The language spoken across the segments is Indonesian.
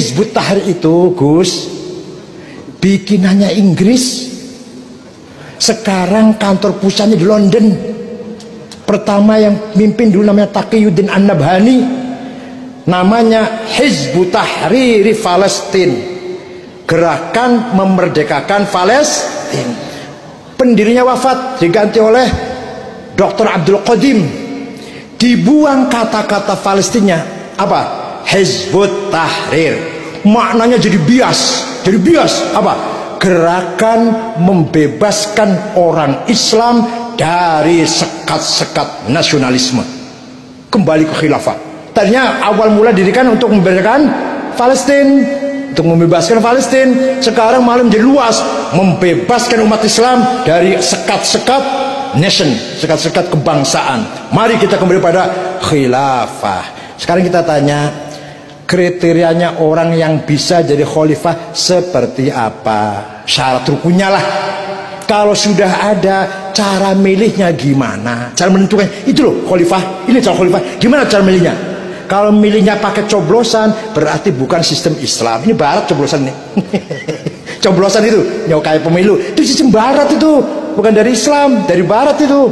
Hizbut Tahrir itu, Gus, bikinannya Inggris. Sekarang kantor pusatnya di London. Pertama yang mimpin dulu namanya Taqiyuddin An-Nabhani, namanya Hizbut Tahrir Palestina, gerakan memerdekakan Palestina. Pendirinya wafat, diganti oleh Dr. Abdul Qadim. Dibuang kata-kata Palestina, apa? Hizbut Tahrir. Maknanya jadi bias. Jadi bias apa? Gerakan membebaskan orang Islam dari sekat-sekat nasionalisme, kembali ke khilafah. Tadinya awal mula dirikan untuk membebaskan Palestina, untuk membebaskan Palestina. Sekarang malah menjadi luas, membebaskan umat Islam dari sekat-sekat nation, sekat-sekat kebangsaan. Mari kita kembali pada khilafah. Sekarang kita tanya, kriterianya orang yang bisa jadi khalifah seperti apa? Syarat rukunnya lah. Kalau sudah ada, cara milihnya gimana? Cara menentukan, itu loh khalifah, ini cara khalifah. Gimana cara milihnya? Kalau milihnya pakai coblosan, berarti bukan sistem Islam. Ini barat coblosan nih. Coblosan itu, kayak pemilu. Itu sistem barat itu, bukan dari Islam, dari barat itu.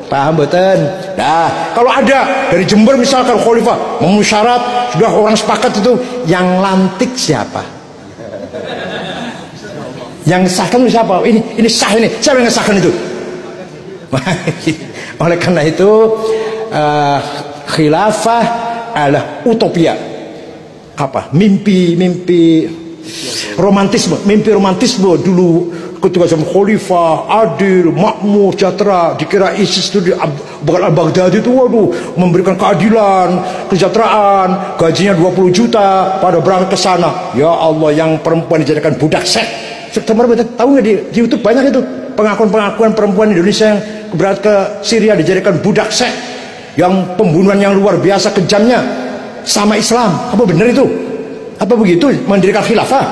Paham betul? Nah, kalau ada dari Jember misalkan khalifah memenuhi syarat, sudah orang sepakat itu, yang lantik siapa? Yang sahkan itu siapa? Ini sah ini. Siapa yang sahkan itu? Oleh karena itu, khilafah adalah utopia. Apa? Mimpi romantisme, mimpi romantisme dulu ketika zaman khalifah adil, makmur, sejahtera. Dikira ISIS itu bakal al-Baghdadi itu, waduh, memberikan keadilan, kesejahteraan, gajinya 20 juta pada berangkat ke sana. Ya Allah, yang perempuan dijadikan budak seks. Kemarin tahu nggak di YouTube banyak itu pengakuan perempuan Indonesia yang berangkat ke Syria dijadikan budak seks, yang pembunuhan yang luar biasa kejamnya sama Islam. Apa benar itu? Apa begitu mendirikan khilafah?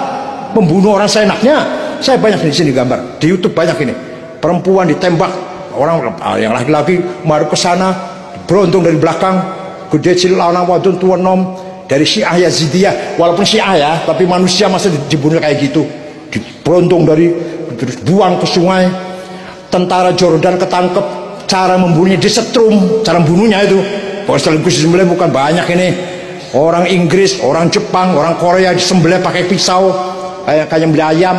Membunuh orang seenaknya. Saya banyak di sini gambar di YouTube, banyak ini perempuan ditembak, orang yang laki-laki marah ke sana, beruntung dari belakang, gede cilik lanang wadon tua nom, dari Syiah Yazidiyah. Walaupun Syiah ya, tapi manusia masa dibunuh kayak gitu. Beruntung dari, terus buang ke sungai. Tentara Jordan ketangkep, cara membunuhnya disetrum, cara membunuhnya itu. Pokoknya sekaligus disembelih bukan banyak ini. Orang Inggris, orang Jepang, orang Korea disembelih pakai pisau, kayak beli ayam.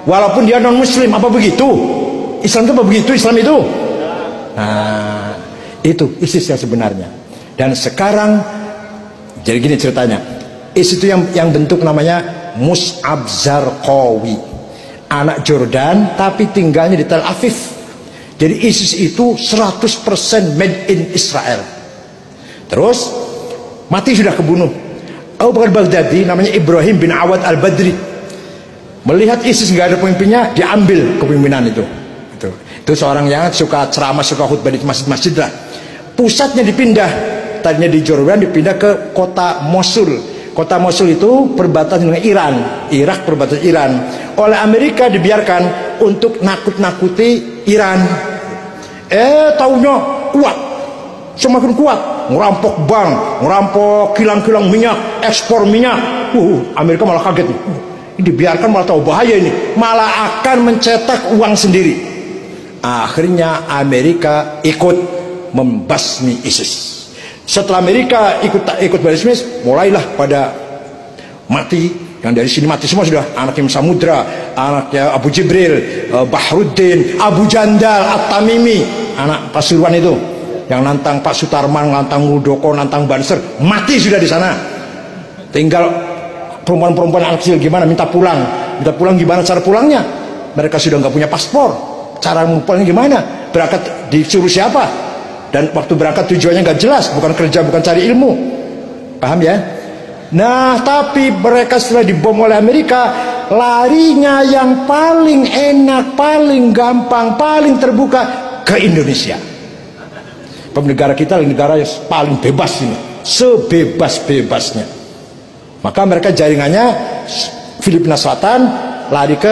Walaupun dia non Muslim, apa begitu? Islam itu apa begitu? Islam itu? Nah, itu ISIS yang sebenarnya. Dan sekarang jadi gini ceritanya. ISIS itu yang bentuk namanya Mus'ab Zarqawi, anak Jordan tapi tinggalnya di Tel Aviv. Jadi ISIS itu 100% made in Israel. Terus mati sudah kebunuh. Abu Bakar Baghdadi, namanya Ibrahim bin Awad al-Badri, melihat ISIS nggak ada pemimpinnya, diambil kepemimpinan itu. Itu seorang yang suka ceramah, suka khutbah di masjid-masjid lah. Pusatnya dipindah, tadinya di Jordan, dipindah ke kota Mosul. Kota Mosul itu perbatasan dengan Iran, Irak perbatasan Iran. Oleh Amerika dibiarkan untuk nakut-nakuti Iran. Taunya kuat, semakin kuat, ngerampok bank, ngerampok kilang-kilang minyak, ekspor minyak. Amerika malah kaget nih. Dibiarkan malah tahu bahaya ini, malah akan mencetak uang sendiri. Akhirnya Amerika ikut membasmi ISIS. Setelah Amerika ikut basmi ISIS, mulailah pada mati. Yang dari sini mati semua sudah. Anaknya Samudra, anaknya Abu Jibril, Bahruddin, Abu Jandal, At-Tamimi, anak Pasuruan itu, yang nantang Pak Sutarman, nantang Muldoko, nantang Banser, mati sudah di sana. Tinggal perempuan-perempuan anak kecil gimana, minta pulang gimana cara pulangnya? Mereka sudah nggak punya paspor, cara pulangnya gimana? Berangkat disuruh siapa? Dan waktu berangkat tujuannya nggak jelas, bukan kerja, bukan cari ilmu. Paham ya? Nah, tapi mereka setelah dibom oleh Amerika, larinya yang paling enak, paling gampang, paling terbuka ke Indonesia. Negara kita negara yang paling bebas ini, sebebas-bebasnya. Maka mereka jaringannya Filipina Selatan, lari ke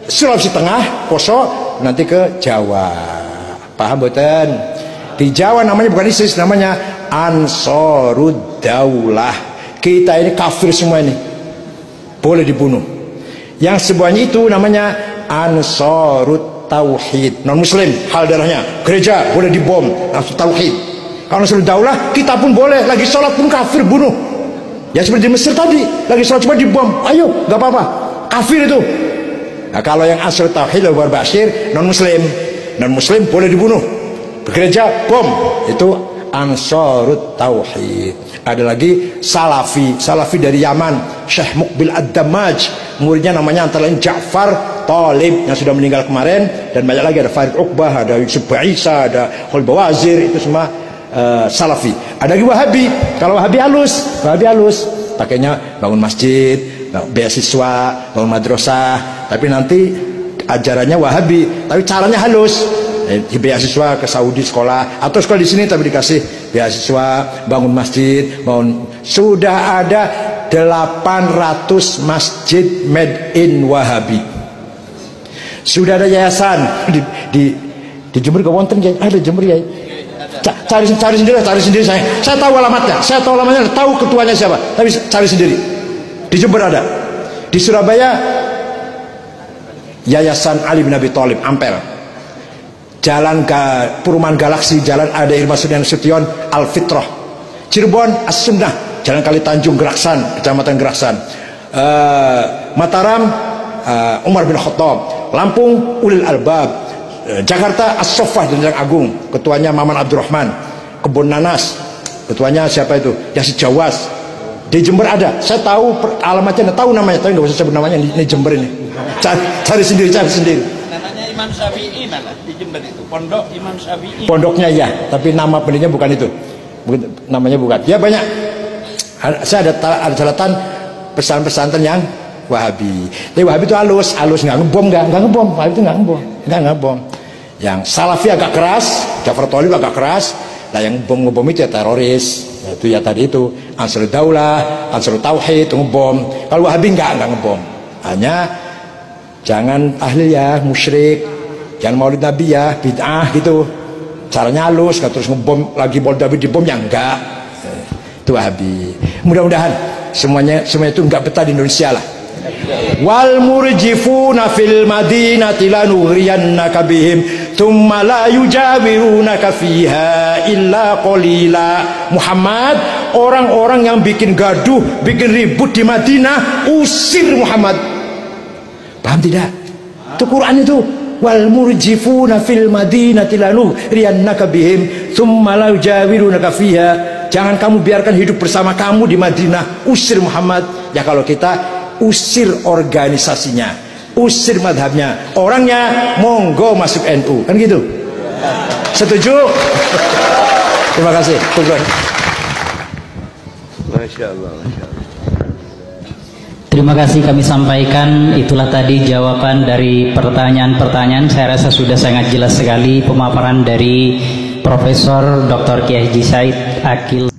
Sulawesi Tengah, Poso, nanti ke Jawa. Paham betul? Di Jawa namanya bukan ISIS, namanya Ansarud Daulah. Kita ini kafir semua ini. boleh dibunuh. Yang semuanya itu namanya Ansarut Tauhid, non muslim hal darahnya. Gereja boleh dibom, Ansarut Tauhid. Kalau Ansarut Daulah kita pun boleh, lagi sholat pun kafir bunuh. Ya seperti di Mesir tadi, lagi sholat cuma dibom, ayo nggak apa-apa, kafir itu. Nah, kalau yang Ansarut Tauhid Abu Bakar Bashir non muslim boleh dibunuh. Gereja bom, itu Ansarut Tauhid. Ada lagi Salafi dari Yaman, Syekh Muqbil Ad-Damaj, muridnya namanya antara lain Ja'far Talib yang sudah meninggal kemarin, dan banyak lagi, ada Farid Uqbah, ada Yusuf Ba'isa, ada Khul Bawazir, itu semua Salafi. Ada lagi Wahabi. Kalau Wahabi halus, pakainya bangun masjid, beasiswa, bangun madrasah, tapi nanti ajarannya Wahabi, tapi caranya halus. Beasiswa ke Saudi sekolah, atau sekolah di sini tapi dikasih beasiswa, bangun masjid, sudah ada 800 masjid made in Wahabi. Sudah ada yayasan di Jember, ke wonten ya, ada Jember ya. Cari sendiri saya tahu alamatnya, tahu ketuanya siapa, tapi cari sendiri. Di Jember ada, di Surabaya Yayasan Ali bin Abi Thalib Ampel, Jalan Perumahan Galaksi, Jalan Ada Irma Sution Al-Fitrah, Cirebon As-Sunnah, Jalan Kali Tanjung Geraksan, Kecamatan Geraksan, Mataram Umar bin Khattab, Lampung Ulil Albab, Jakarta As-Soffah dan Jalan Agung, ketuanya Maman Abdurrahman, Kebun Nanas, ketuanya siapa itu, Yasid Jawas. Di Jember ada, saya tahu alamatnya, tahu namanya, tapi nggak usah sebut namanya. Ini Jember ini, cari sendiri. Namanya Imam Syafi'i mana di Jember itu? Pondok Imam Syafi'i. Pondoknya ya, tapi nama pendirinya bukan itu. Namanya bukan. Ya banyak. Saya ada catatan pesantren yang Wahabi. Tapi Wahabi itu halus nggak ngebom. Wahabi itu nggak ngebom. Yang Salafi agak keras, Ja'far Thalib agak keras. Nah yang ngebom itu ya teroris. Itu ya tadi itu Ansarut Daulah, Ansarut Tauhid ngebom. Kalau Wahabi nggak ngebom. Hanya jangan tahlil musyrik, jangan maulid nabi bid'ah gitu. Caranya halus, nggak terus ngebom lagi, maulid nabi dibom ya enggak. Itu Wahabi. Mudah-mudahan semuanya itu enggak betah di Indonesia lah. Wal murjifuna fil madinati lanughriyannaka bihim thumma la yujawirunaka fiha illa qalila. Muhammad, orang-orang yang bikin gaduh, bikin ribut di Madinah, usir Muhammad. Paham tidak? Itu Quran itu. Wal murjifuna fil madinati lanughriyannaka bihim thumma la yujawirunaka fiha. Jangan kamu biarkan hidup bersama kamu di Madinah, usir Muhammad. Ya kalau kita usir organisasinya, usir madhabnya, orangnya monggo masuk NU, kan gitu. Setuju? Terima kasih. Masya Allah. Terima kasih kami sampaikan. Itulah tadi jawaban dari pertanyaan-pertanyaan. Saya rasa sudah sangat jelas sekali pemaparan dari Profesor Dr. Kiai Haji Said Aqil